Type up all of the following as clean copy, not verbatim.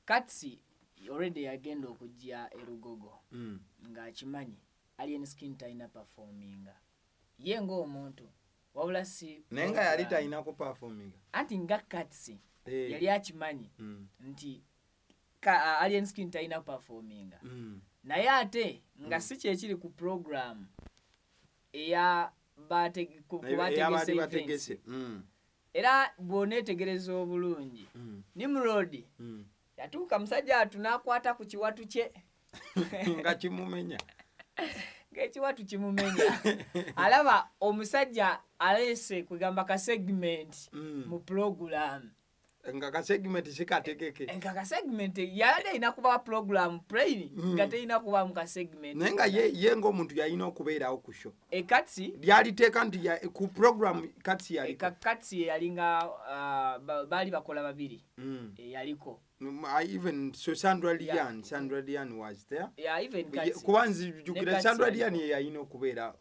Katsi already yagenda okujja erugogo nga akimanyi alien skin taina performing ye ng'omuntu wabula si nenga yali taina ku performing anti nga Katsi yali akimanyi nti alien skin taina performing naye ate nga si kyekiri ku program eya bategese era bw'oneetegereza obulungi Nimrod yatuuka musajja atunakwata ku kiwatu kye nga kimumenya ng'ekiwatu kimumenya alaba omusajja alese kugamba ka segment mu program nga ka segment sikategeke nga ka segment yali ina kuba program plain nga teina kuba mu ka segment nenga ye ng'omuntu yalina okubeerawo ku show Katsi lyaliteeka nti ku program Katsi yali Katsi yalinga bali bakola babiri yaliko even so Sandra Lian was there even Katsi kubanzi jukira Sandra Lian yalina okubeera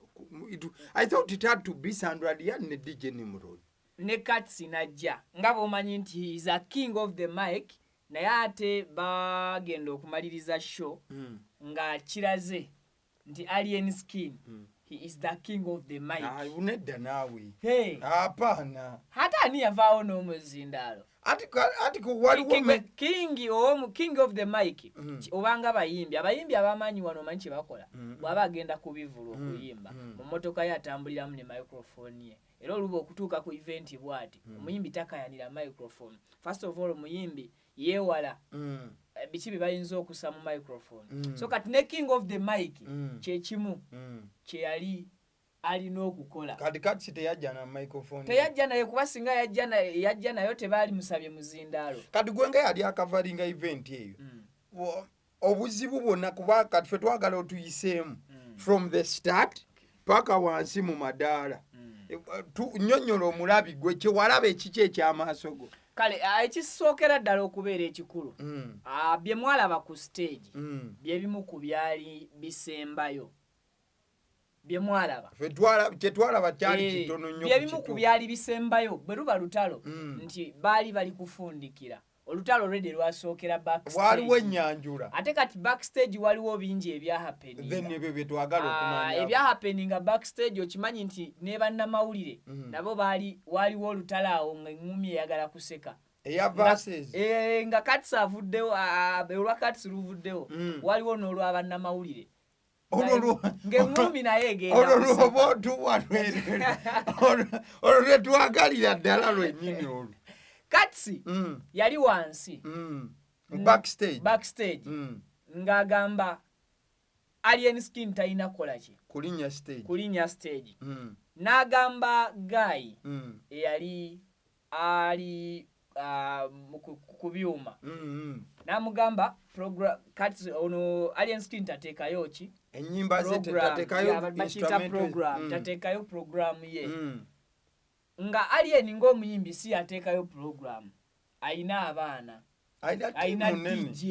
I thought it had to be Sandra Lian ne DJ Nimrod ne Katsi najja nga bw'omanyi nti he is a king of the mic naye ate bagenda okumaliriza show nga kiraze nti alien skin he is the king of the mic unedda naawe hapana hata ani yavaawo n'omuzindaalo ati waliwo king of the mic obanga abayimbi abamanyi wano omanyi kye bakola bw'aba agenda kubivula okuyimba mu mmotoka ye atambuliramu ne microphone ye era oluba okutuuka ku event bw'ati omuyimbi takayanira microphone first of all omuyimbi yeewala biki bye bayinza okusa mu microphone so kati ne king of the mic kyekimu kye yali alina okukola kati teyajja na microphone teyajja naye kuba singa yajja nayo tebaali musabye muzindaalo kati gwenga yali akavalinga event eyo obuzibu bwonna kuba kati ffe twagala otuyiseemu from the start paka wansi mu madaala nnyonnyola omulabi gwe kyewalaba ekiki ekyamaaso go kale ekisookera ddala okubeera ekikulu bye mwalaba ku stage byebimu ku byali bisembayo bye mwalaba kyetwalaba kyali kitono nnyo byebimu ku byali bisembayo bwe luba lutalo nti baali bali kufundikira olutalo already lwasookera backstage waliwo ennyanjula ate kati backstage waliwo bingi ebyahapeninga then ebyo bye twagala okumanya ebyahapeninga backstage okimanyi nti ne bannamawulire nabo waliwo olutalo awo nga eŋŋumi eyagala kuseka eya verses nga Katsi avuddewo olwa Katsi luvuddewo waliwo n'olwabannamawulire ng'eŋŋumi naye egenda olwo lwetwagalira ddala lwennyini olwo Katsi yali wansi backstage ng'agamba alien skin talina kukola ki kulinnya stage n'agamba Guy eyali ali ku byuma n'amugamba Katsi ono alien skin tateekayo ki ennyimba ze tateekayo program ye nga alien ng'omuyimbi si yateekayo program ayina abaana ayina DJ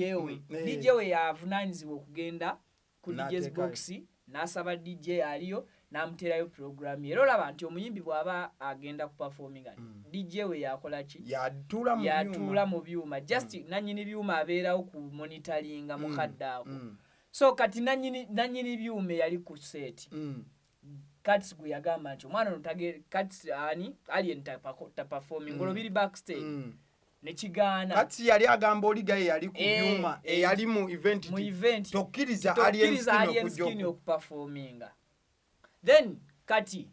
we yavunaanyizibwa okugenda ku DJ's box n'asaba DJ aliyo n'amuteerayo program era olaba nti omuyimbi bw'aba agenda ku performing DJ we yakola ki yatuula mu byuma just nannyini byuma abeerawo ku monitoringa mukadde ako so kati nannyini byuma yali ku set Katsi gwe yagamba nti omwana ono Katsi alien taperforming olwo biri backstage nekigaana Katsi yali agamba oligaye yali ku byuma eyali mu event tokkiriza alien skin okuperforminga then kati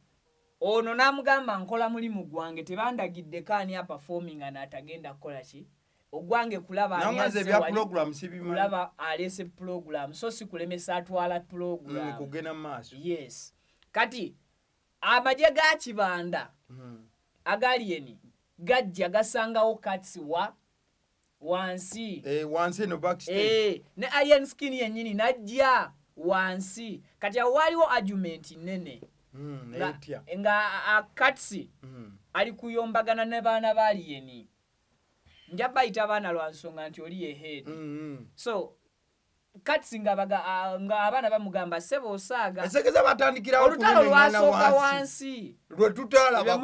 ono n'amugamba nkola mulimu gwange tebandagidde kaani aperforminga n'atagenda kukola ki ogwange kulaba alese program so si kulemesa atwala program kugenda maaso yes kati amagye ga Kibanda agalieni gajja gasangawo Katsi wansi no backstage ne alien skin yennyini najja wansi kati waliwo argument nene nga Katsi ali kuyombagana ne baana ba alien nja bayita abaana lwa nsonga nti oli yehead so Katsi nga abaana bamugamba sebo osaaga esegeza batandikirawo olutalo lwasooka wansi lwe tutaalaba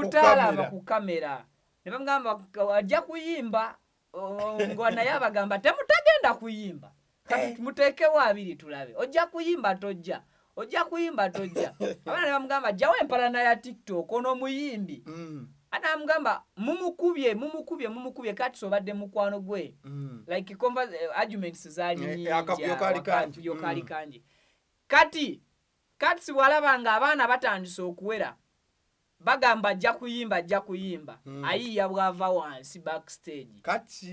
ku kamera ne bamugamba ajja kuyimba ngwana yabagamba temutagenda kuyimba kati mutekewo abiri tulabe ojja kuyimba tojja abana bamugamba jawe empalana ya TikTok ono muyimbi anamugamba mumukubye kati sobadde mukwano gwe like arguments zali nyingi akafuyo kali kanji kati siwalabanga abaana batandise okuwera bagamba ajja kuyimba ayiya bwava wansi backstage kati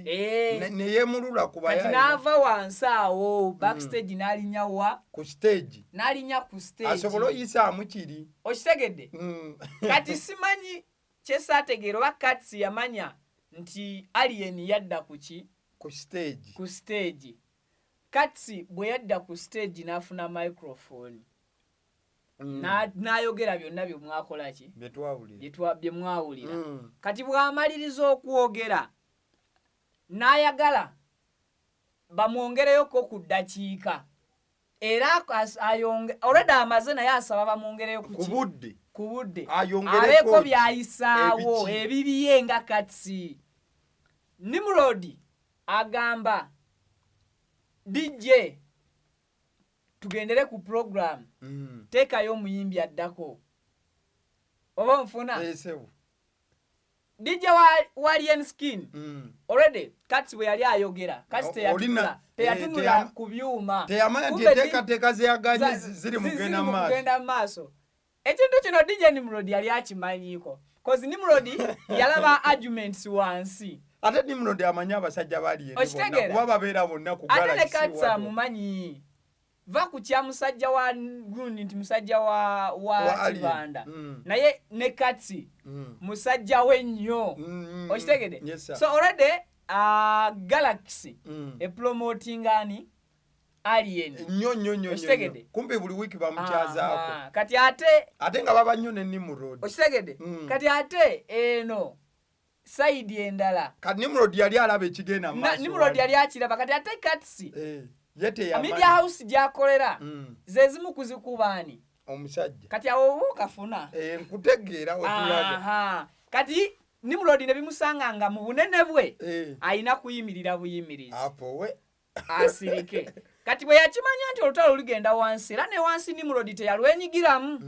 neyemulula kuba kati n'ava wansi awo backstage n'alinya ku stage asobola oyisaamu kiri okitegedde kati simanyi kyesaategeera oba kati yamanya nti alien yadda ku stage kati bwe yadda ku stage n'afuna microphone n'ayogera byonna bye mwakola ki bye mwawulira kati bw'amaliriza okwogera n'ayagala bamwongereyoko ku ddakiika era already amaze naye asaba bamwongereyo ku budde abeeko byayisaawo ebibiye nga katsi Nimrod agamba DJ tugendere ku program teekayo omuyimbi addako oba nfuna DJ wa Alien Skin already kati bwe yali ayogera kati teyatunula ku byuma teyamanya nti enteekateeka ze yaganye ziri mugenda maaso ekintu kino DJ Nimrod yali akimanyiiko kozi Nimrod yalaba arguments wansi ate Nimrod amanya abasajja bali kuba babeera bonna ku galaxy ate kati amumanyi va ku kya musajja wa gundi nti musajja wa Kibanda naye ne katsi musajja we nnyo okitegede so already galaxy promoting ani alien nnyo okitegede kumbe buli wiki bamukyazaako kati ate nga baba nnyo ne Nimrod okitegede kati ate eno side endala kati Nimrod yali alaba ekigenda maaso Nimrod yali akiraba kati ate katsi media house gyakolera zezimu kuzikubaani omusajja kati awo kafuna nkutegeera wetulaga kati Nimrod ne bimusanga nga mu bunene bwe ayina kuyimirira buyimirizi apo we asirike kati bwe yakimanya nti olutalo lugenda wansi era ne wansi Nimrod teyalwenyigiramu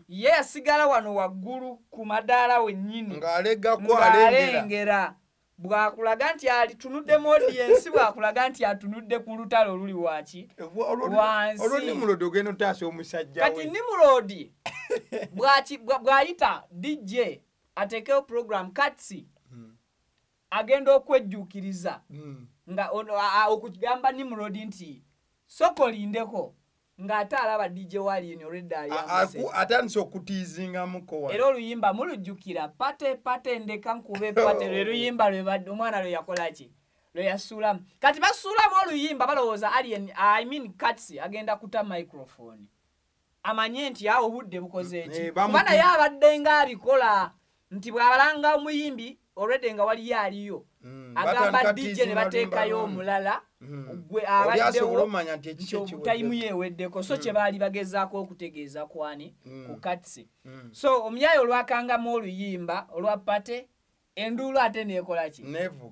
ye yasigala wano waggulu ku madaala wennyini ng'alengera bwakulaga nti alitunudde mu audience bwakulaga nti atunudde ku lutalo oluli waki wansi olwo Nimrod ogenda otaasa omusajja we kati Nimrod bw'ayita DJ ateekeo program katsi agenda okwejjuukiriza nga okugamba Nimrod nti soko lindeko ng'ate alaba DJ wali already atandise okutiizingamuko era oluyimba mulujjukira pate ndeka nkube pate lwe luyimba lwe badde omwana lwe yakola ki lwe yasuulamu kati basuulamu oluyimba balowooza alien katsi agenda kuta microphone amanye nti awo obudde bukoze eki kuba naye abadde ng'abikola nti bw'abalanga omuyimbi already nga waliyo aliyo agamba DJ ne bateekayo omulala gwe abaddewo tayimu yeeweddeko so kye baali bagezaako okutegeeza kwani ku katsi so omuyaayi olwakangamu oluyimba olwa pate enduulu ate neekola ki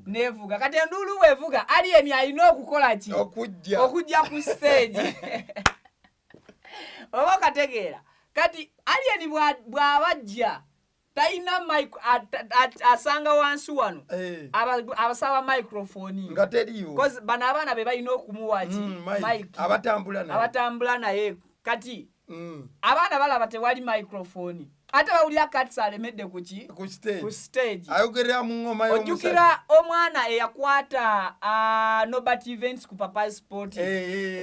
neevuga kati enduulu bwevuga alien alina okukola ki okujja ku stage oba okategeera kati alien bw'abajja taina mic asanga wansi wano abasaba microphone nga teriyo cause bana abana be balina okumuwaji mic abatambula naye kati abana balaba tewali microphone ate bawulira kati salemedde ku stage ayogerera mu ngoma y'omusajja ojjukira omwana eyakwata Nobert Events ku Papa Sport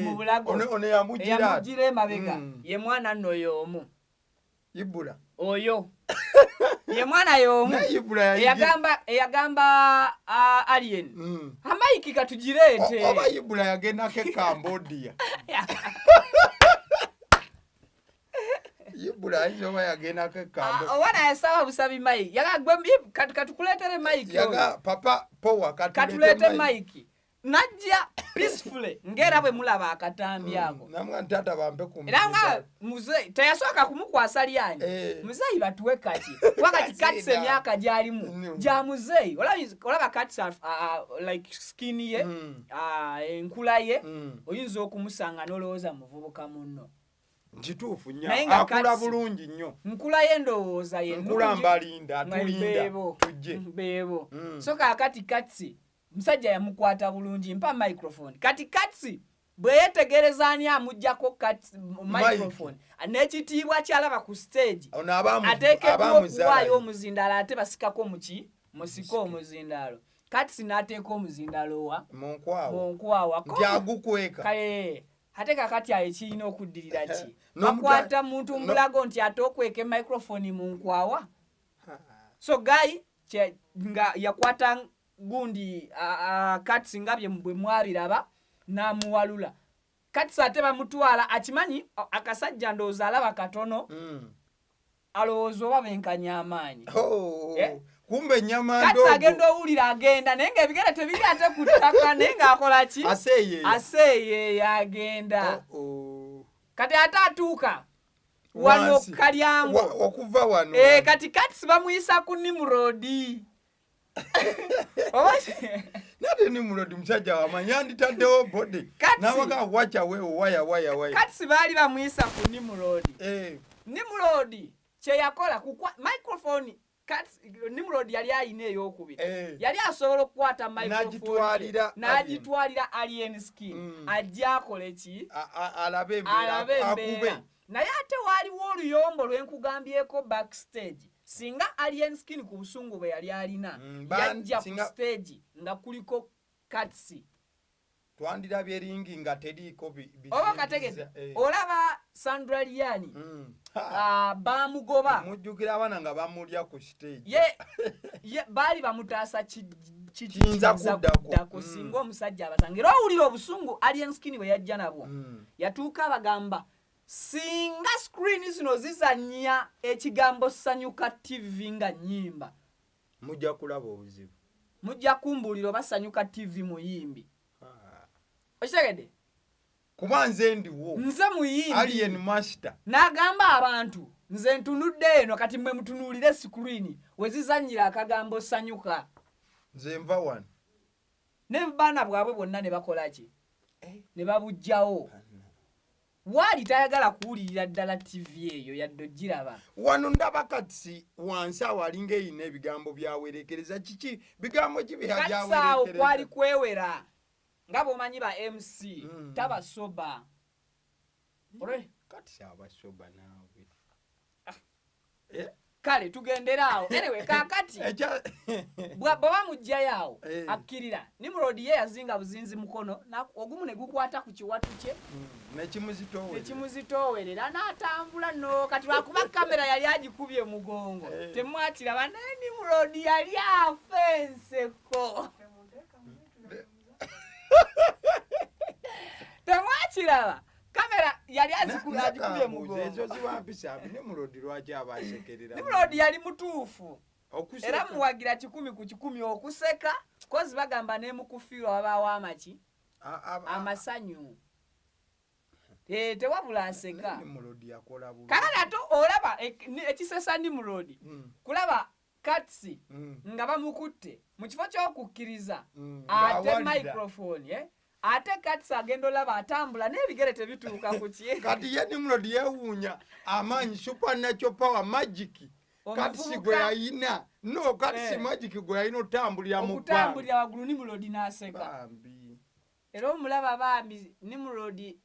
mu Bulago ono yamujira emabega ye mwana nno y'omu Ibula oyo ye mwana y'omu eyagamba alien amaiki katugireete oba Ibula yagendako e Cambodia Ibula ayizoba yagendako e Cambodia owana yasaba busabi maiki katukuleetere maiki yaga papa powa katulete maiki najja peacefully ngera bwe mulaba akatambi ako namwa ntata bambe ku era nga muzeyi teyasooka kumukwasa lyani muzeyi batuwe kati wakati katsi emyaka gyalimu gya muzeyi olaba katsi like skin ye enkula ye oyinza okumusanga n'olowooza muvubuka munno kituufu nnyo akula bulungi nnyo nkula ye ndowooza ye nkula mbalinda atulinda tujje beebo so kaakati katsi musajja yamukwata bulungi mpa microphone kati katsi bwe yetegereza ani amuggyako microphone n'ekitiibwa kyalaba ku stage ateekeddwa okuwaayo omuzindaalo ate basikako musika omuzindaalo katsi n'ateeka omuzindaalo wa munkwawa nti agukweka ate kakati ayo kirina okuddirira ki bakwata muntu mbulago nti ate okweka microphone mu nkwawa so gayi nga yakwata gundi katsi nga bwe mwabiraba n'amuwalula katsi ate bamutwala akimanyi akasajja ndowooza alaba katono alowooza oba benkanya amaanyi kumbe nyama ndogo katsi agenda owulira agenda naye ng'ebigere tebiri ate ku ttaka naye ng'akola ki aseeyeeyo agenda kati ate atuuka wano kalyango okuva wano kati katsi bamuyisa ku Nimrodi nate Nimrodi musajja wamanyi anditaddewo body nawaka wacha wewe waya katsi baali bamuyisa ku Nimrodi Nimrodi kye yakola microphone Nimrodi yali ayina ey'okubiri yali asobola okukwata microphone n'agitwalira alien skin ajja akole ki alabe embeera naye ate waaliwo oluyombo lwenkugambyeko backstage singa alien skin ku busungu bwe yali alina yajja ku stage nga kuliko katsi twandirabye eringi nga teriiko oba kategedde olaba Sandra Liani bamugoba mujjukira abaana nga bamulya ku stage ye baali bamutaasa kiyinza kuddako singa omusajja abasanga era owulira obusungu alien skin bwe yajja nabwo yatuuka abagamba singa screen zino zizannya ekigambo Sanyuka TV nga nnyimba mujja kulaba obuzibu mujja kumbuulira oba Sanyuka TV muyimbi okitegedde kuba nze ndiwo nze muyimbi alien master n'agamba abantu nze ntunudde eno kati mwe mutunuulire screen we zizannyira akagambo Sanyuka nze nva wano ne baana bwabwe bonna ne bakola ki ne babujjawo wali tayagala kuwulirira ddala TV eyo yadde ogiraba wano ndaba katsi wansi awo alinga eyina ebigambo byawerekereza kiki bigambo kibyawerekereza katsi awo kwali kwewera nga bw'omanyi ba MC tabasoba katsi abasoba naawe kale tugendera awo anyway kakati bw'aba mujjayo awo akkirira Nimrodi ye yazinga buzinzi mukono ogumu ne gukwata ku kiwatu kye nekimuzitoowerera n'atambula no kati lwakuba kamera yali agikubye mugongo temwakiraba naye Nimrodi yali afenseko temwakiraba kamera yali agikubye mugongo ezo zibampisa Nimrodi lwaki abasekerera Nimrodi yali mutuufu era muwagira 100 ku 100 okuseka kozi bagamba ne mukufiirwa wabaawo amaki amasanyu tewabula aseka Nimrodi yakola bulungi kakati ate olaba ekisesa Nimrodi kulaba katsi nga bamukutte mu kifo ky'okukkiriza ate microphone ate katsi agenda olaba atambula n'ebigere tebituuka ku kye kati ye Nimrodi yeewuunya amaanyi supernatural power magic katsi gwe yayina katsi magic gwe yayina otambulira mu okutambulira waggulu Nimrodi n'aseka era omulaba bambi Nimrodi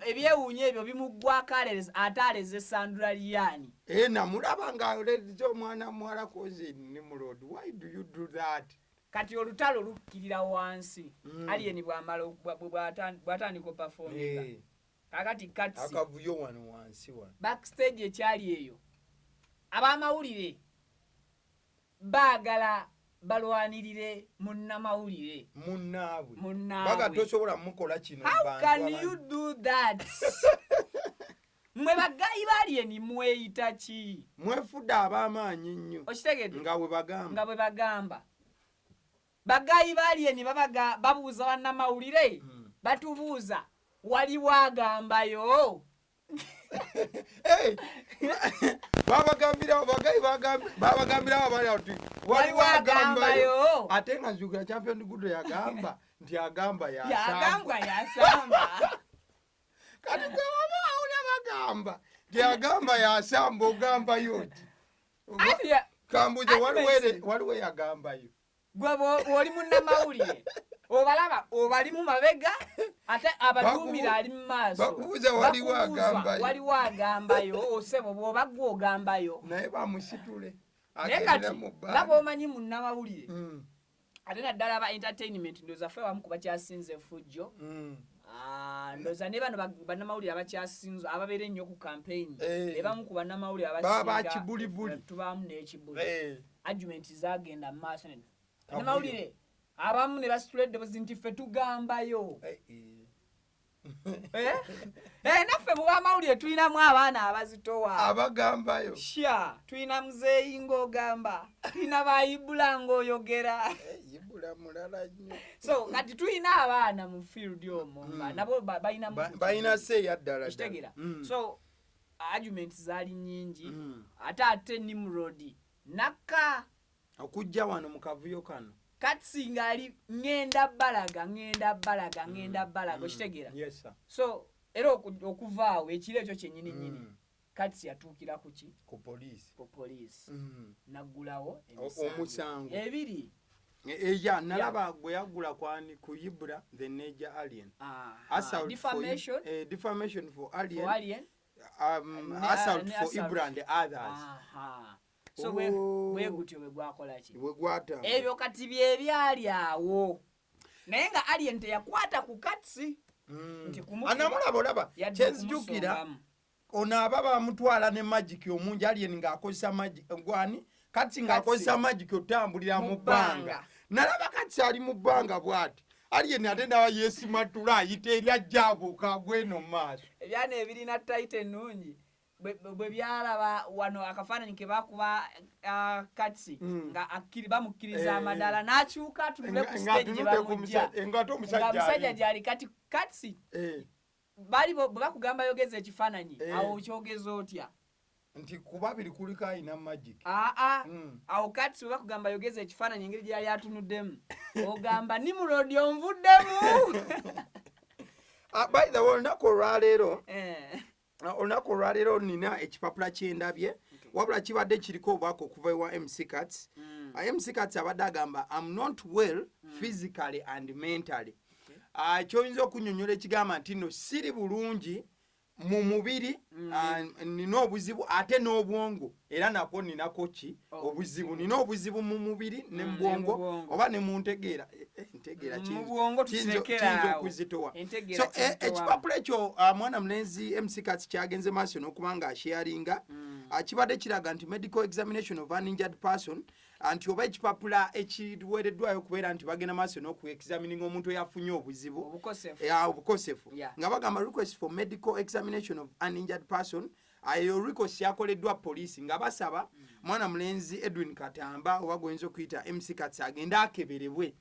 ebyewuunya ebyo bimuggwako ate aleze Sandra Liani namulaba ng'aleze omwana muwala koze Nimrodi why do you do that kati olutalo lukkirira wansi alien bw'atandika performing kakati katsi akavuyo wano wansi wano backstage ekyali eyo ab'amawulire baagala balwanirire munnamawulire munnaabwe baga tosobola mukola kino how can you do that mwe bagayi balien mweyita ki mwefudde ab'amaanyi nnyo okitegedde nga bwe bagamba bagayi bali babaga babuuza bannamawulire batubuuza waliwo agambayo babagambirawo bagayi babagambirawo abali ati waliwo agambayo ate nga Nzukira Champion Gudo yagamba nti agamba yasamba kati gwewaba awulya bagamba nti agamba yasamba ogambayo ti kambuze waliwo yagambayo gwe oli munnamawulire obalaba obali mu mabega ate abaduumira ali mu maaso bakubuuza waliwo agambayo osebo bw'oba gwe ogambayo naye bamusitule naye kati laba omanyi munnamawulire ate naddala aba entertainment ndowooza ffe abamu kubakyasinze efujjo ndowooza ne bano bannamawulire abakyasinze ababeera ennyo ku campaign ebamu ku bannamawulire abasinga tubaamu n'ekibuli argument zagenda mu maaso bannamawulire abamu ne basitula eddoboozi nti ffe tugambayo naffe mu bamawulire tulinamu abaana abazitowa abagambayo sha tulina muzeeyi ng'ogamba tulina bayibula ng'oyogera yibula mulala nnyo so kati tulina abaana mu field omwo nga nabo balina seeya ddala kitegera so arguments zaali nnyingi ate Nimrod nakka okujja wano mu kavuyo kano Katsi ngali ngenda balaga kitegera so era okuvaawo ekiro ekyo kyennyini nnyini Katsi yatuukira ku poliisi naggulawo omusango ebiri nalaba gwe yagula kwani ku Ibra the Nature Alien defamation for alien assault for Ibra and others so bwe gutyo bwe gwakola ki bwe gwata ebyo kati bye byali awo naye nga alien teyakwata ku Katsi nti anamulaba olaba kyenzijukira ono ababa bamutwala ne magic omungi alien ng'akozesa magic gwani Katsi ng'akozesa magic otambulira mu bbanga nalaba Katsi ali mu bbanga bw'ati alien ate ndawa yeesimatula ayita eryajjaabuuka gweno mu maaso ebyana ebirina taite ennungi bwe byalaba wano akafaananyi ke bakuba Katsi nga bamukkiriza amadala n'akyuka atulule ku stage gye bamujja nga omusajja gyali kati Katsi bali bwe bakugamba yogeza ekifaananyi awo kyogeza otya nti kuba biri kuliko ayina magic awo Katsi bwe bakugamba yogeza ekifaananyi engeri gyali atunuddemu ogamba Nimrod onvuddemu by the way olunaku olwaleero nina ekipapula kyendabye wabula kibadde kiriko obwaka okuva ewa MC Katsi MC Katsi abadde agamba I'm not well physically and mentally kyoyinza okunnyonnyola ekigamba nti nno siri bulungi mu mubiri nina obuzibu ate n'obwongo era nakwo ninako ki obuzibu nina obuzibu mu mubiri ne mu bwongo oba ne mu ntegeera kiyinza okuzitowa so ekipapula ekyo mwana mulenzi MC Katsi kyagenze maaso n'okuba nga asharinga kibadde kiraga nti medical examination of an injured person nti oba ekipapula ekiweereddwayo okubeera nti bagenda maaso n'okuexamininga omuntu eyafunye obuzibu obukosefu nga bagamba request for medical examination of an injured person ayo request yakoleddwa poliisi nga basaba mwana mulenzi Edwin Katamba oba gwenza okuyita MC Katsi agenda akeberebwe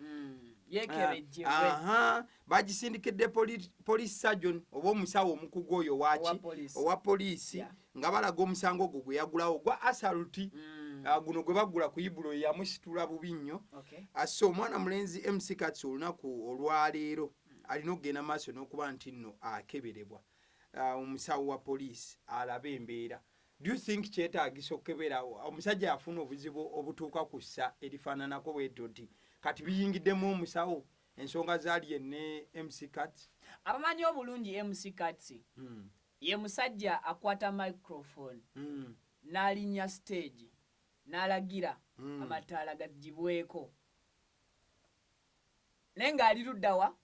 bagisindikidde police surgeon oba omusawo omukugu oyo owa poliisi nga balaga omusango ogwo gwe yagulawo gwa asaluti guno gwe bagula ku Ibro yamusitula bubi nnyo so omwana mulenzi MC Katsi olunaku olwaleero alina okugenda maaso n'okuba nti nno akeberebwa omusawo wa poliisi alabe embeera do you think kyetaagisa okukebera omusajja yafuna obuzibu obutuuka ku ssa erifaananako bwetyo nti kati biyingiddemu omusawo ensonga zaali enne MC Katsi abamanyi obulungi MC Katsi ye musajja akwata microphone n'alinnya stage n'alagira amataala gagibweko naye ng'ali luddawa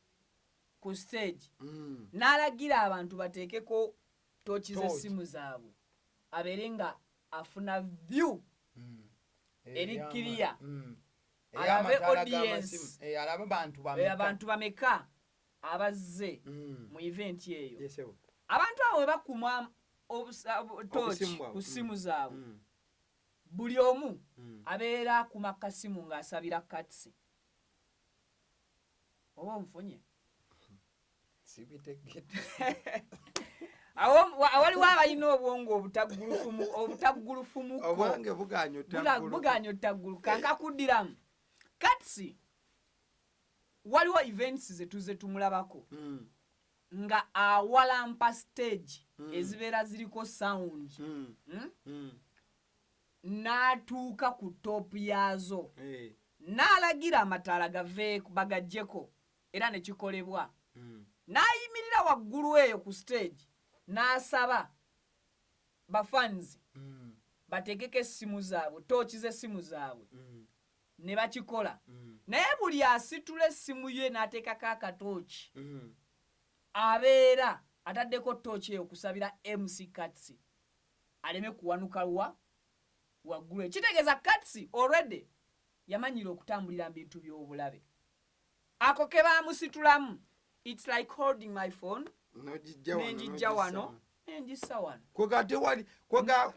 ku stage n'alagira abantu bateekeko tooki z'essimu zaabwe abeere nga afuna view eri kiriya alabe audience abantu bameka abazze mu event eyo abantu abo bakuma tooki ku ssimu zaabwe buli omu abeera akuma kasimu ng'asabira Katsi oba omufunye sibitegedde awaliwo abalina obwongo obutaggulufumuko obwange buganya ottagguluka nkakuddiramu katsi waliwo events zetuze tumulabako nga awalampa stage ezibeera ziriko sound n'atuuka ku top yazo n'alagira amataala bagajjeko era ne kikolebwa n'ayimirira waggulu eyo ku stage n'asaba bafanzi bategeke essimu zaabwe tooki z'essimu zaabwe ne bakikola naye buli asitula essimu ye n'ateekako akatooki abeera ataddeko tooki eyo kusabira MC Katsi aleme kuwanuka waggulu kitegeeza Katsi already yamanyira okutambulira mu bintu by'obulabe ako ke baamusitulamu it's like holding my phone nenjijja wano nenjissa wano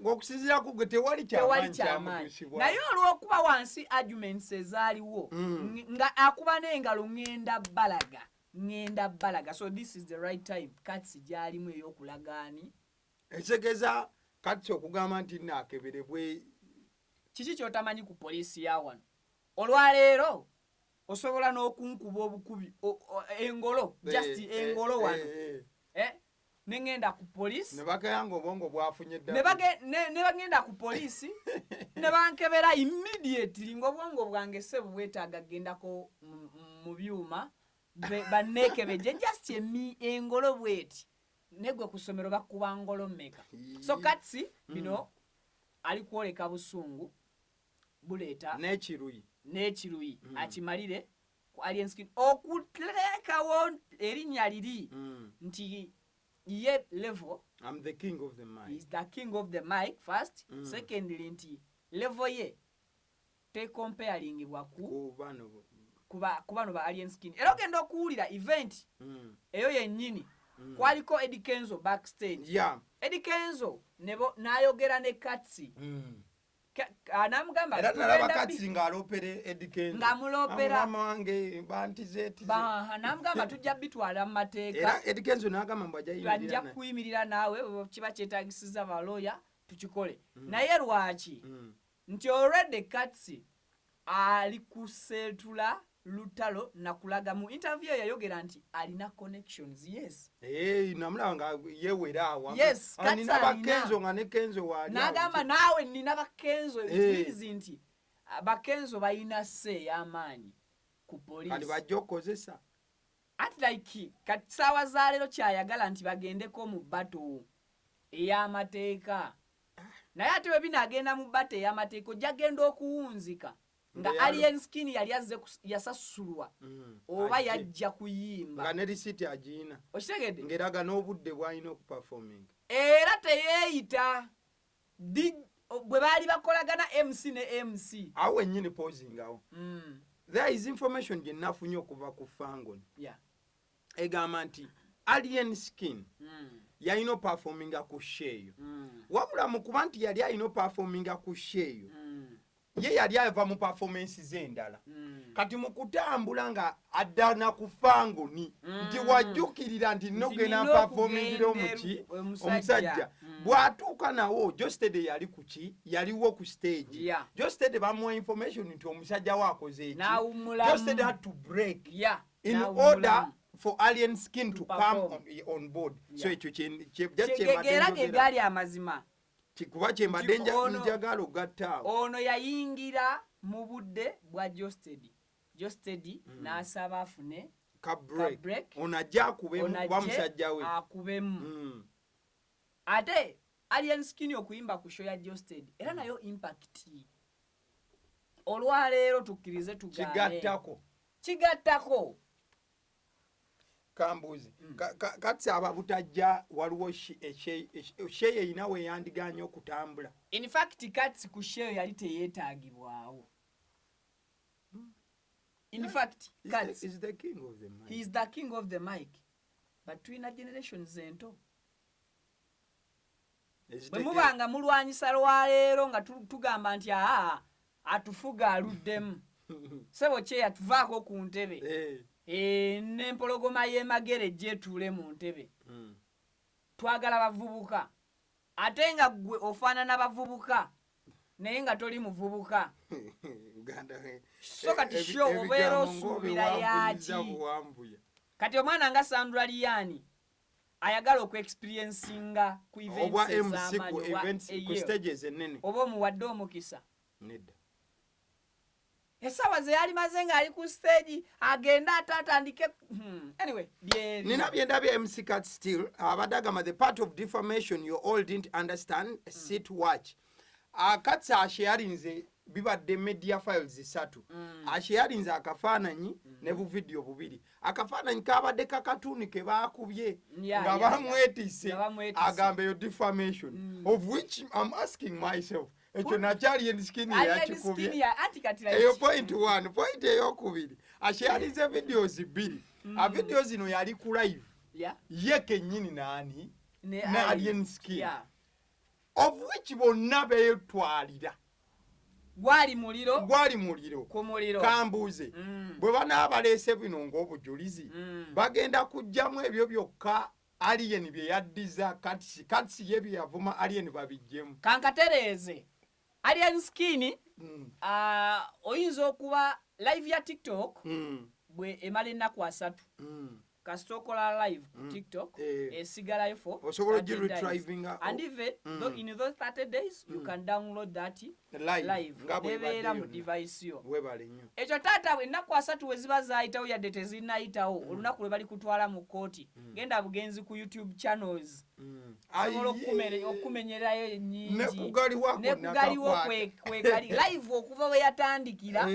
okusinziira ku gwe tewali kyamaanyi naye olw'okuba wansi arguments ezaaliwo nga akuba n'engalo ngenda balaga so this is the right time Katsi gy'alimu ey'okulagaani ekitegeeza Katsi okugamba nti naakeberebwe kiki ky'otamanyi ku poliisi ya wano olwaleero osobola n'okunkuba obukubi engolo just engolo wano nengenda ku poliisi ne bagayanga obwongo bwafunye dda ne bagenda ku poliisi ne bankebera immediately ng'obwongo bwange sebo bwetaaga gendako mu byuma banneekebeje just engolo bweti negwe ku ssomero bakuba ngolo mmeka so Katsi bino ali kwoleka busungu buleeta n'ekiruyi akimalire ku alien skin okuteekawo erinnya liri nti ye level I'm the king of the mic. He's the king of the mic first. Secondly nti level ye te comparingibwa ku bano ba alien skin era ogenda okuwulira event eyo yennyini kwaliko Eddie Kenzo backstage Eddie Kenzo n'ayogera ne Katsi namugamba era nalaba Katsi ng'aloopera Eddie Kenzo ng'amulopera wange bantizeti namugamba tujja bitwala mu mateeka era Eddie Kenzo n'agamba mbu ajja kuyimirira naawe kiba kyetaagisiza balooya tukikole naye lwaki nti already Katsi ali kuseetula lutalo nakulaga mu interview yayogera nti alina connections namulaba nga yewera awa nina bakenzo nga ne Kenzo wali n'agamba naawe nina bakenzo ekirizi nti bakenzo balina se ey'amaanyi ku poliisi kati bajja okukozesa ati like kati ssaawa za leero kyayagala nti bagendeko mu bato ey'amateeka naye ate bwe binaagenda mu bato ey'amateeka ojja genda okuwunzika nga alien skin yali azze yasasulwa oba yajja kuyimba nga ne risiti agiina okitegedde ngeraga n'obudde bw'alina okuperforming era teyeeyita bwe baali bakolagana MC ne MC awo ennyini pozingawo there is information gye nafunye okuva ku Fangon egamba nti alien skin yalina operforminga ku sheeyo wabula mu kuba nti yali alina operforminga ku sheeyo ye yali ava mu performance z'endala kati mu kutambula nga addana ku Fangoni nti wajjukirira nti nogena performingira omusajja bw'atuuka nawo Jostede yali kuki yaliwo ku stage Jostede bamuwa information nti omusajja we akoze eki Jostede had to break in order for alien skin to come on board so ekyo kyegera gegali amazima kikuba kyembadde njagala ogattaawo ono yayingira mu budde bwa Jostedi n'asaba afune ka break ono ajja akubemu kuba musajja we akubemu ate alien skin okuyimba ku show ya Jostedi era nayo impact olwaleero tukkirize tugaane kigattako kambuzi Katsi aba butajja waliwo sheye eyina weyandiganye okutambula in fact Katsi ku sheeyo yali teyeetaagibwawo in fact Katsi is the king of the mic. He is the king of the mic but twina generations ento bwe mubanga mulwanyisa lwaleero nga tugamba nti atufuga aluddemu sebo kye yatuvaako ku ntebe N'empologoma y'emagere gyetuule mu ntebe. Twagala bavubuka ate nga gwe ofaanana bavubuka naye nga toli muvubuka. So kati sho obeera osuubira yaki. Kati omwana nga Sandra Liyani ayagala okuexperiencinga ku events ez'amaanyi oba omuwadde omukisa. Nedda. Esawa ze yali maze ng'ali ku stage agenda atatandike. Anyway, nina byendabye MC Cat still abadagama the part of defamation you all didn't understand. Sit watch. Akatsa asharinze bibadde media files 3. Asharinze akafaananyi ne bu video bubiri. Akafaananyi kabadde kakatuni ke baakubye nga bamwetise agambe yo defamation of which I'm asking myself. Ekyo nakyali enskini yakikubye. Eyo point 1. Point eyokubiri. Asharinze videos 2. A videos zino yali ku live. Ye kennyini nani? Na alien skin. Of which bonna beetwalira. Gwali muliro. Ku muliro. Kambuze. Bwe banaabaleese bino ng'obujulizi. Bagenda kujjamu ebyo byokka alien bye yaddiza katsi ye bye yavuma alien babijjemu. Kankatereeze. Alien skin oyinza okuba live ya TikTok bwe emala ennaku 3. Kasita okola live ku TikTok esigalayo for osobola retrieving and even though in those 30 days you can download that live nebeera mu device yo. Ekyo taata ennaku 3 we ziba zaayitawo yadde tezinnayitawo olunaku lwe bali kutwala mu kooti genda bugenzi ku YouTube channels sobola okumenyerayo ennyingi nekugaliwo kwekali live okuva we yatandikira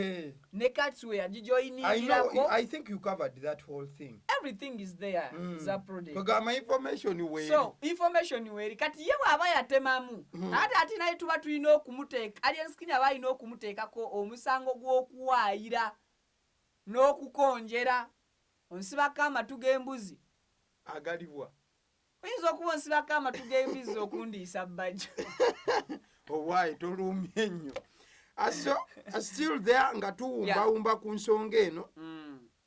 ne Katsi we yagijoyiningirako. I think you covered that whole thing. Everything is there. Zaprode. Kugama information weri. So information weri kati ye bwaba yatemamu ate naye tuba tulina okumuteeka alien skin aba alina okumuteekako omusango gw'okuwaayira n'okukonjera onsibako amatu g'embuzi agalibwa. Oyinza okuba onsibako amatu g'embuzi okundiisa bajja. Owaayi tolumye nnyo. Still there nga tuwumbawumba ku nsonga eno.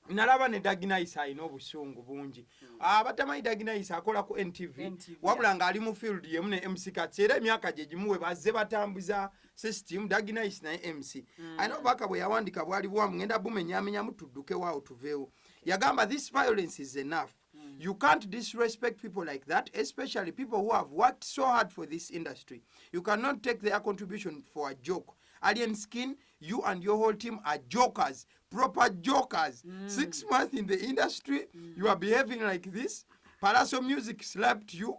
Nalaba ne Daginais alina obusungu bungi. Abatamanyi Daginais akola ku NTV. Wabula nga ali mu field yemu ne MC Cat. Era emyaka gye gimuwe bazze batambuza system Daginais naye MC. Alina obubaka bwe yawandika bwali bwamu ngenda bumenyaamenyamu tudduke waawo tuveewo. Yagamba this violence is enough. You can't disrespect people like that, especially people who have worked so hard for this industry. You cannot take their contribution for a joke. Alien Skin, you and your whole team are jokers, proper jokers. 6 months in the industry, you are behaving like this. Palazzo Music slapped you.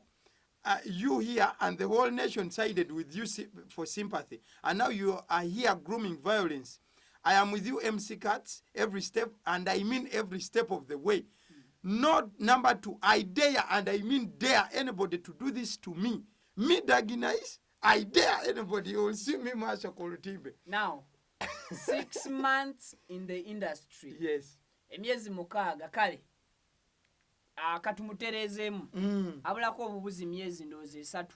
You here and the whole nation sided with you for sympathy. And now you are here grooming violence. I am with you, MC Cats, every step, and I mean every step of the way. Not number 2, I dare, and I mean dare anybody to do this to me. Me, Daginais, I dare anybody. You will see me, Masha Kolutimbe. Now, 6 months in the industry. Yes. Emyezi mukaaga kale. Katumuterezeemu. Abulako obubuzi myezi ndowooza 3.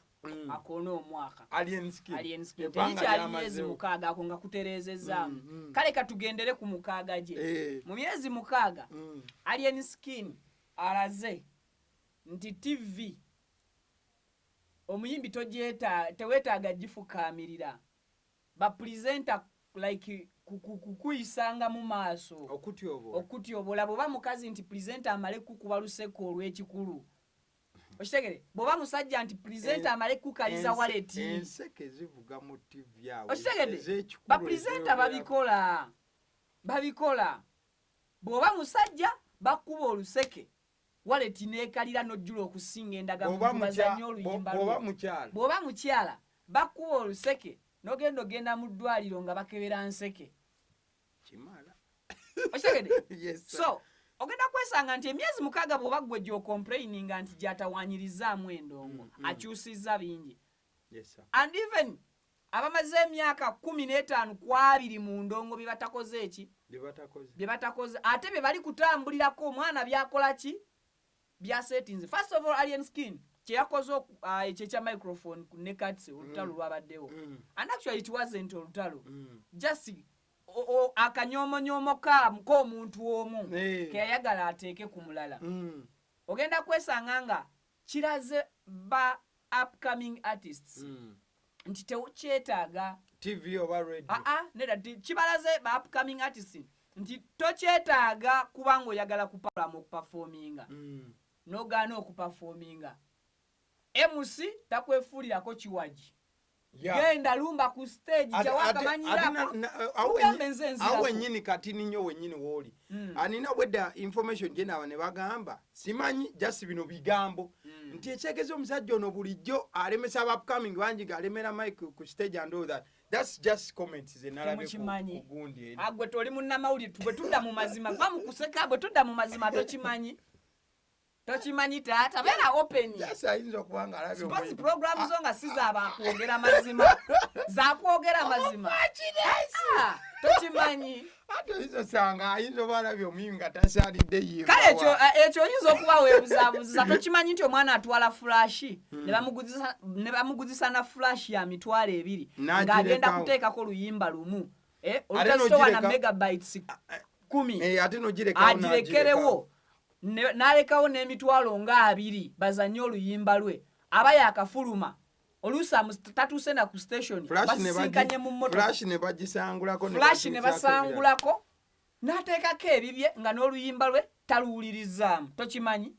Akoona omwaka. Alien Skin. Tekikyali myezi mukaaga ako nga kutereezezaamu. Kale katugendere ku mukaaga gye. Mu myezi mukaaga, Alien Skin alaze nti TV omuyimbi teweetaaga gifukaamirira. Bapulizenta like kukuyisanga mu maaso. Okutyobola bw'oba mukazi nti pulizenta amale kukuba luseko olw'ekikulu. Oshitegere bw'oba musajja nti pulizenta amale kukaliza waleti. Enseke zivuga mu TV yawe. Oshitegere bapulizenta babikola. Bw'oba musajja bakuba oluseke waleti neekalira n'ojjula okusinga endagamu bazannya oluyimba lwo. Bw'oba mukyala bakuba oluseke n'ogenda mu ddwaliro nga bakebera nseke. Kimala. Oshitegere? Yes. So ogenda kwesanga nti emyezi mukaaga bw'oba gwe gy'okomplaininga nti gy'atawaanyirizaamu endongo akyusizza bingi. Yes, sir. And even abamaze emyaka 15 ku 2 mu ndongo bye batakoze eki? Bye batakoze. Ate bye bali kutambulirako omwana byakola ki? Bya settings. First of all, Alien Skin kye yakoze ekya microphone ku ne Katsi olutalo lwabaddewo. And actually it wasn't olutalo. Just akanyomonyomo k'omuntu omu keyayagala ateeke ku mulala ogenda kwesanga nga kiraze ba upcoming artists nti tewukyetaaga TV oba radio nedda kibalaze ba upcoming artists nti tokyetaaga kubanga oyagala okuperforminga n'ogaana okuperforminga MC takwefuulirako kiwaji genda lumba ku stage kyawakamanyirako awe nyini kati ninyo wenyini woli anina wedda information gyenaaba ne bagamba simanyi just bino bigambo nti ekyegeza omusajja ono bulijjo alemesa aba upcoming bangi galemera mike ku stage and all that. That's just comments zenalabe ku gundi agwe toli munnamawulire tugwe tudda mu mazima va mu kuseka bwe tudda mu mazima tokimanyi taata beera open ayinza okubanga alabye sports program zo nga si zaabakwogera mazima zakwogera mazima tokimanyi ate oyinza osanga ayinza oba alabye omuyimu nga tasaanidde ye kale ekyo oyinza okuba weebuzaabuziza tokimanyi nti omwana atwala fulashi ne bamuguzisa na fulashi ya mitwalo 2 ng'agenda kuteekako luyimba lumu olutazitowa na megabytes 10 agirekerewo n'alekawo n'emitwalo nga 2 bazanye oluyimba lwe aba yakafuluma oluusi tatuuse na ku station basisinkanye mu mmotoka flash ne basangulako n'ateekako ebibye nga n'oluyimba lwe taluwulirizaamu tokimanyi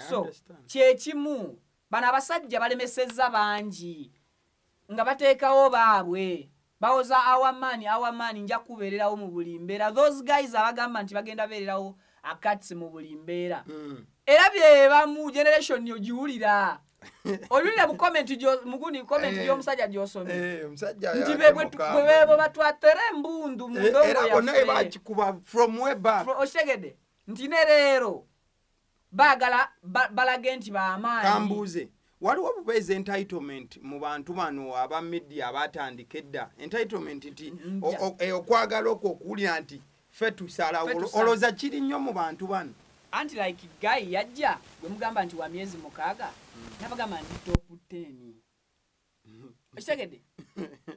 so kyekimu bano abasajja balemesezza bangi nga bateekawo baabwe bawoza awamaani nja kubeererawo mu buli mbeera those guys abagamba nti bagenda beererawo akatsi mu buli mbeera era byebamu generation yogiwulira olulira mu comment y'omusajja gy'osomye nti bwebo batwatere embundu mu ndongo yaffe okitegedde nti ne leero baagala balage nti bamaanyi kambuuze waliwo bubeezi entitlement mu bantu bano aba media abatandika edda entitlement nti okwagala okwo okuwulira nti ffe tusala oloza kiri nnyo mu bantu bano anti like guy yajja gwe mugamba nti wa myezi 6 nabagamba nti top 10 okitegedde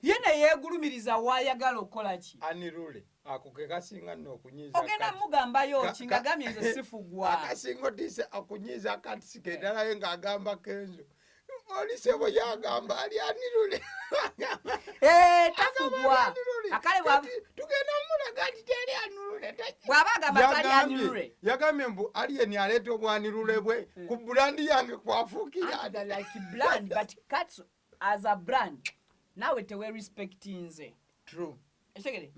yena yeegulumiriza waayagala okukola ki anirule ako ke kasinga nno okunyiiza ogenda mugambayo ki ng'agambye nze sifugwa akasinga otise okunyiiza akatisike ddalayo ng'agamba kenzo olisebo yagamba ali anirule tafugwa akale tugenda mulaga nti teri anirule bw'aba agamba tali anirule yagambye mbu aliyeni aleeta obwanirule bwe ku bulandi yange kwafuukira like brand but cats as a brand nawe tewe respecti nze true ekigere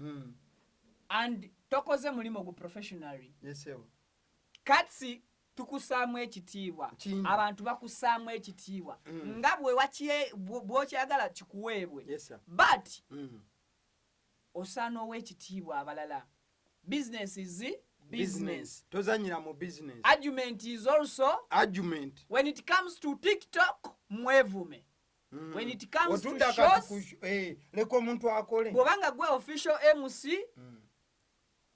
and tokoze mulimu gu professionally yesebo katsi tukusaamu ekitiibwa abantu bakusaamu ekitiibwa nga bwokyagala kikuweebwe but osaana ow'ekitiibwa abalala business is business tozanyira mu business argument is also argument when it comes to TikTok mwevume when it comes to shows leko omuntu akole bwobanga gwe official MC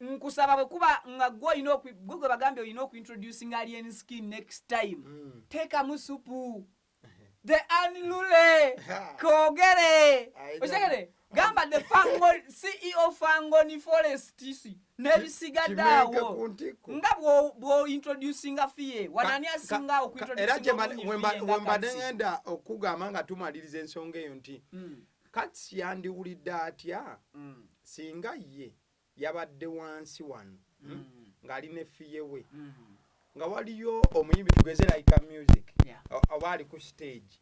nkusaba bwekuba nga gwe bagambye olina okuintroducing alien skin next time teeka mu supu the anilule koogere okitegere gamba the fango CEO fangoni forest n'ebisigaddaawo nga bw'ointroducinga fiye wanani asinga okuintroducingwembadde ngenda okugamba nga tumaliriza ensonga eyo nti kati yandiwulidde atya singa ye yabadde wansi wano ng'ali ne fiye we nga waliyo omuyimbi tugeze like music oba ali ku stage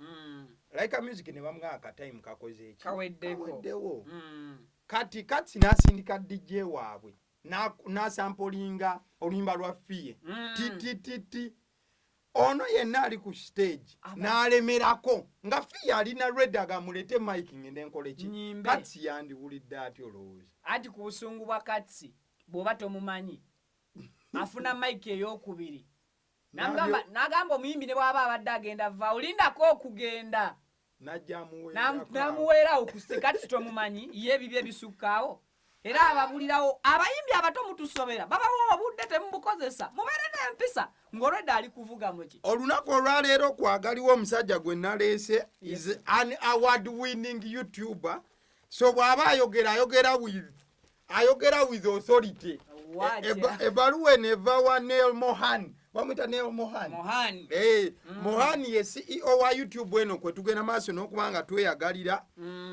like music ne bamugaa akatime kakoze eki kaweddewo kati n'asindika DJ waabwe n'asampolinga oluyimba lwa fiye titititi ono yenna ali ku stage n'alemerako nga fiye alina red agamulete mike ngende nkole ki katsi yandiwulidde ati olowooza anti ku busungu bwa katsi bw'oba tomumanyi afuna mike ey'okubiri n'agamba omuyimbi ne bw'aba abadde agenda va olindako okugenda n'amuweerawo katsi tomumanyi ye ebibyo ebisukkaawo era ababulirawo abayimbi abato mutusobera babawo obudde temubukozesa mubeere n'empisa ng'olwedde ali kuvuga muki olunaku olwaleero kwagaliwo omusajja gwe naleese is an award winning YouTuber so bw'aba ayogera with ayogera with authority. Ebaluwe neva wa Neil Mohan. Wamwita Neil Mohan. Mohan ye CEO wa YouTube eno kwe tugenda maaso n'okubanga tweyagalira.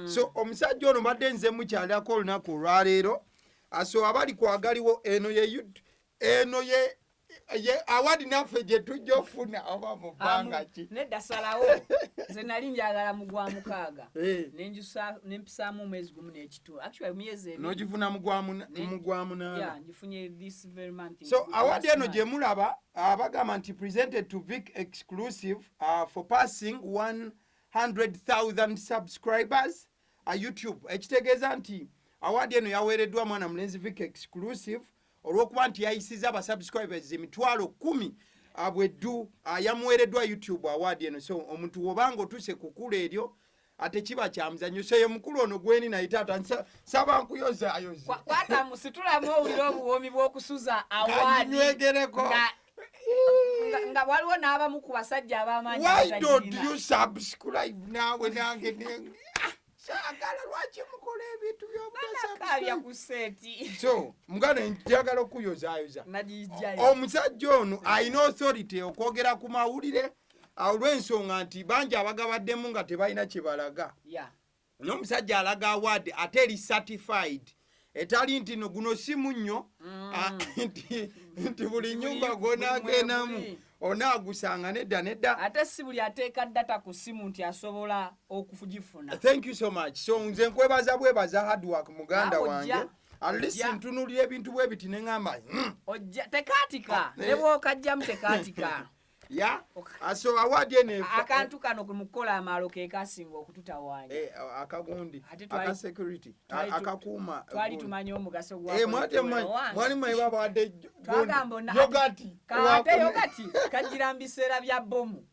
So omusajja ono badde nze mukyalako olunaku olwaleero. So abali kwagaliwo eno ye awadi naffe gye tujja ofuna oba mu bbanga ki. Nedda salawo nze nali njagala mugwa mukaaga nempisaamu omwezi gumu n'ekitundu. Actually myezi ebiri. N'ogifuna mugwa munaana. Yeah, ngifunye this very month. So awadi eno gye mulaba abagamba nti presented to Vic exclusive for passing 100,000 subscribers YouTube. Ekitegeeza nti awadi eno yaweereddwa mwana mulenzi Vic exclusive olw'okuba nti yayisiza abasubscribers 10,000 abweddu yamuweereddwa YouTube awadi eno. So omuntu wobanga otuse kukula eryo ate kiba kyamuzannyo. So ye mukulu ono gweni naye taata saba nkuyoza kwata musitulamu owulira obuwoomi bw'okusuza awadi nwegereko nga waliwo n'abamu ku basajja ab'amaanyi. Why don't you subscribe naawe nange sagala lwaki mukola ebintu by'obutasaabya ku seti. So mugana njagala okuyozaayoza omusajja ono alina authority okwogera ku mawulire olw'ensonga nti bangi abagabaddemu nga tebalina kye balaga. N'omusajja alaga award ate eri certified etali nti no guno si munnyo nti buli nnyumba gw'onaagendamu onaagusanga nedda ate si buli ateeka data ku simu nti asobola okufugifuna. Thank you so much. So nze nkwebaza hard work muganda wange. At least ntunulira ebintu bwe biti ne ngamba ojja tekaatika ne bw'okajjamu tekaatika. So awadi ene akantu kano kumukola amalo ke kasinga okututawaanya. Akagundi aka security akakuuma twali tumanyi omugaso gwa mwali mwe babadde yogati kate kajira mbiseera bya bomu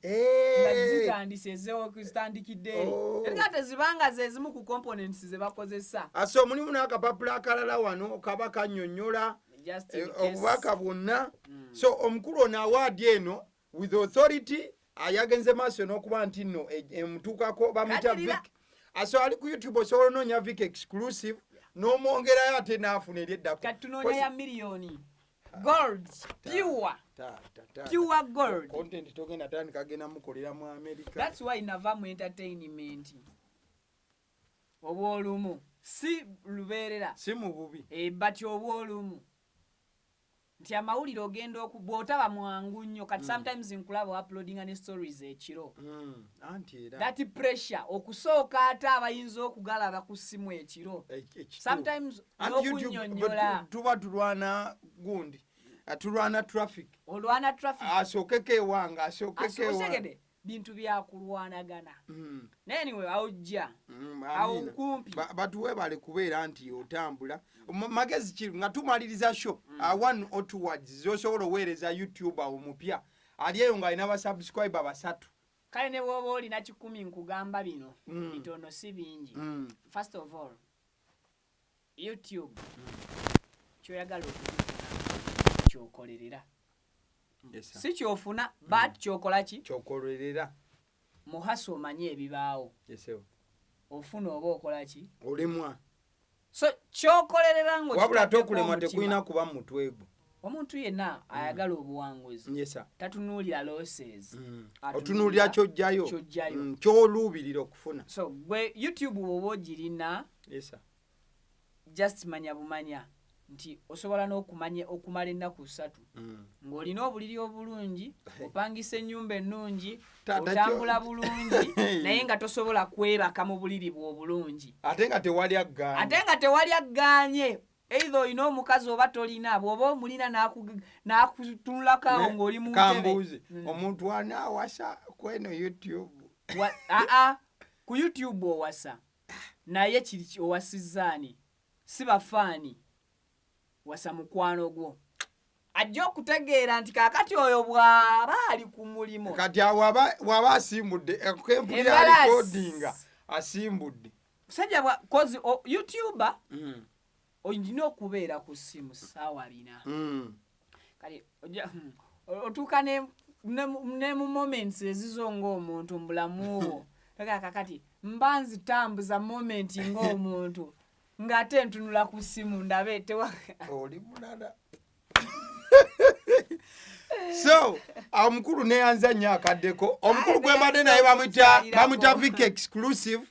nga zitandise zewo kustandikidde ekate zibanga zezimu ku components ze bakozesa. So mulimu n'akapapula akalala wano kaba kannyonnyola obubaka bwonna. So omukulu ono awadi eno with authority ayagenze maaso n'okuba nti nno emutuukako bamuyita Vic. So ali ku YouTube osobola onoonya Vic exclusive n'omwongerayo ate n'afuna eryeddako. Kati tunoonya ya million gold pure gold content togenda tandika agenda mukolera mu America. That's why nava mu entertainment obwolumu si lubeerera si mu bubi but obwolumu nti amawulire ogenda bw'otaba mwangu nnyo kati sometimes nkulaba uploading ne stories ekiro. That pressure okusooka ate abayinza okugalaba ku ssimu ekiro sometimes n'okunnyonnyola tuba tulwana gundi tulwana traffic asookeko ewanga asookeko ewanga bintu byakulwanagana. Anyway awujja awo kumpi batuwe bale kubeera nti otambula magezi ki nga tumaliriza show 1 or 2 words zosobola oweereza YouTube awo mupya ali eyo ng'alina basubscriber 3. Kale ne bw'oba olina 10 nkugamba bino bitono si bingi. First of all YouTube kyoyagala okufuna kyokolerera. Si kyofuna but kyokola ki kyokolerera muhaso omanye ebibaawo. Ofuna oba okola ki olimwa. So kyokolerera ngo wabula tokulemwa tekulina kuba mu mutwego. Omuntu yenna ayagala obuwanguzi tatunuulira losses otunuulira kyojjayo kyoluubirira okufuna. So gwe YouTube bw'oba ogirina just manya bumanya nti osobola n'okumala ennaku 3 ng'olina obuliri obulungi opangisa ennyumba ennungi otambula bulungi naye nga tosobola kwebaka mu buliri bwo obulungi ate nga tewali aggaanye either olina omukazi oba tolina bw'oba omulina n'akutunulako awo ng'oli mu ntebe. Omuntu anaawasa kweno YouTube ku YouTube owasa naye kiri owasizzaani si bafaani wasa mukwano gwo ajja okutegeera nti kakati oyo bw'aba ali ku mulimu kati waba asimbudde ekempuli ya recordinga asimbudde musajja kozi YouTuber olina okubeera ku ssimu ssaawa 4 kale otuuka ne mu moments ezizonga omuntu mu bulamu bwo kakati mba nzitambuza moment ng'omuntu ngate ntunula ku simu ndabe tewa oli mulala so omukulu ne yanza nnyo akaddeko omukulu gwe mbadde naye bamwita Vic exclusive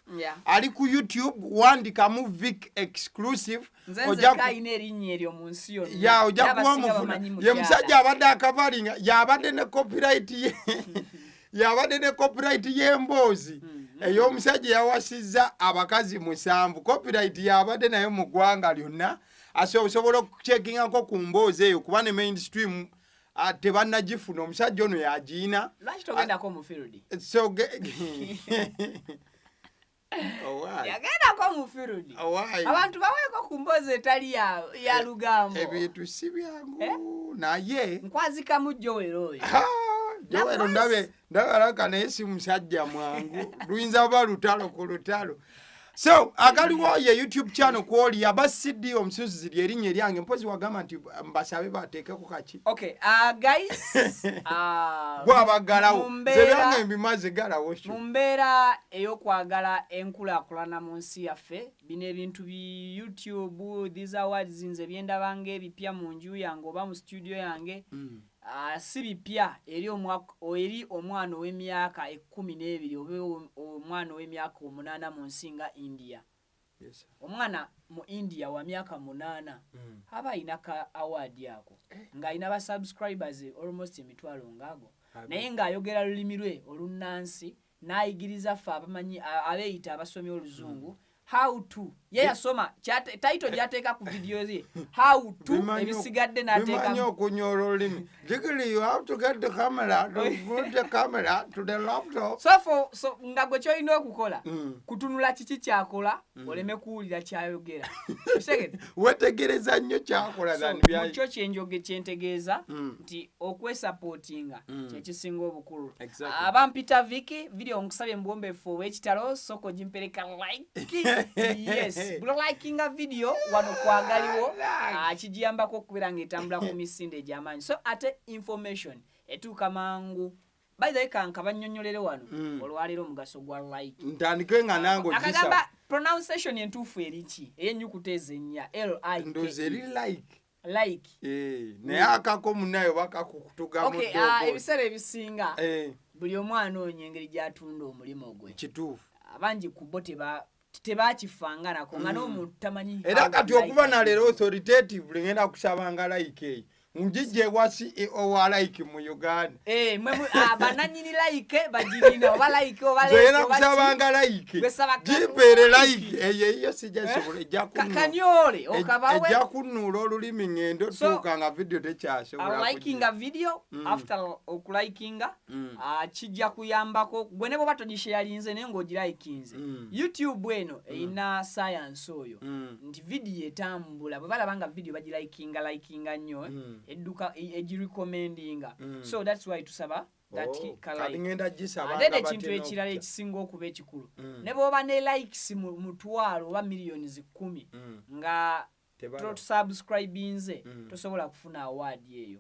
ali ku YouTube wandikamu Vic exclusive ojja kayina erinnya eryo mu nsi yonna ojja kuba mufuna ye musajja abadde akavalinga yabadde ne copyright ye yabadde ne copyright y'emboozi ey'omusajja yawasizza abakazi 7 copyright yabadde naye mu ggwanga lyonna asobola okuceekingako ku mboozi eyo kuba ne mainstream tebannagifuna omusajja ono yagiina lwaki togendako mu field yagendako mu field abantu baweeko ku mboozi etali ya lugambo ebintu si byangu naye nkwazikamu jowero oyo jowero ndabalaka naye si musajja mwangu luyinza kuba lutalo ku lutalo so akaliwo ye YouTube channel kwoli abasidi omusuzi lyerinnya eryange mpozi wagamba nti mbasabe bateekeko kaki guys gwabagalawo zebyange mbimaze galawo mu mbeera ey'okwagala enkulaakulana mu nsi yaffe bino ebintu bi YouTube these awards nze byendabanga ebipya mu nju yange oba mu studio yange si bipya eri omwana ow'emyaka 12 oba omwana ow'emyaka 8 mu nsi nga India. Omwana mu India wa myaka 8 aba ayina ka award yako ng'ayina ba subscribers almost 1,000 ng'ago naye ng'ayogera lulimi lwe olunnansi n'ayigiriza ffe abamanyi abeeyita abasomi oluzungu how to yasoma title gyateeka ku video ze how to ebisigadde n'ateeka bimanyi okunyola olulimi jigili you have to get the camera to put the camera to the laptop so nga gwe kyolina okukola kutunula kiki kyakola oleme kuwulira kyayogera wetegereza nnyo kyakola kyo kyentegeeza nti okwesupportinga kyekisinga obukulu abampita Vicky video nkusabye mbwombefu ow'ekitalo soko gimpereka like yes bulo likinga video wano kwagaliwo kijiyambako okubeera ng'etambula ku misinde egy'amaanyi so ate information etuuka mangu by the way kanka bannyonnyolere wano olwaleero omugaso gwa like ntandike nga nange akagamba pronunciation entuufu eriki ey'ennyukuta ezennya ndoze eri like naye akako munayo bakakutugamu ebiseera ebisinga buli omwana onyo engeri gy'atunda omulimu gwe kituufu abangi ku bo tebakifanga nako nga n'omuntu tamanyi era kati okuba na leero authoritative ngenda kusabanga like eyo njijje wa CEO wa like mu Uganda bananyini like bagirina oba like oba zena kusabanga like jipere like eyo sijasobola kanyole okabawe ejakunula olulimi ngendo tuka nga video tekyasobola liking a video after okulikinga kijja kuyambako gwe nebo batogishyalinze naye ng'ogilikinze YouTube eno ina science oyo nti video etambula bwe balabanga video bagilikinga nnyo eduka ejirecommendinga so that's why tusaba that ngenda gisaba ate ekintu ekirala ekisinga okuba ekikulu ne bwoba ne likes mu 2 oba millions 10 nga to subscribinze tosobola kufuna award eyo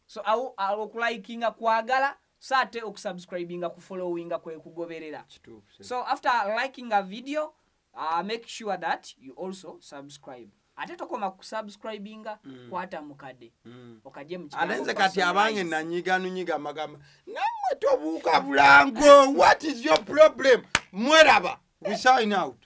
so okulikinga kwagala sate okusubscribinga kufollowinga kwe kugoberera so after liking a video make sure that you also subscribe ate tokoma kusubscribinga kwata mukade okaje mu kigambo alenze kati abange nyiga magamba namwe tobuuka bulango what is your problem mweraba we sign out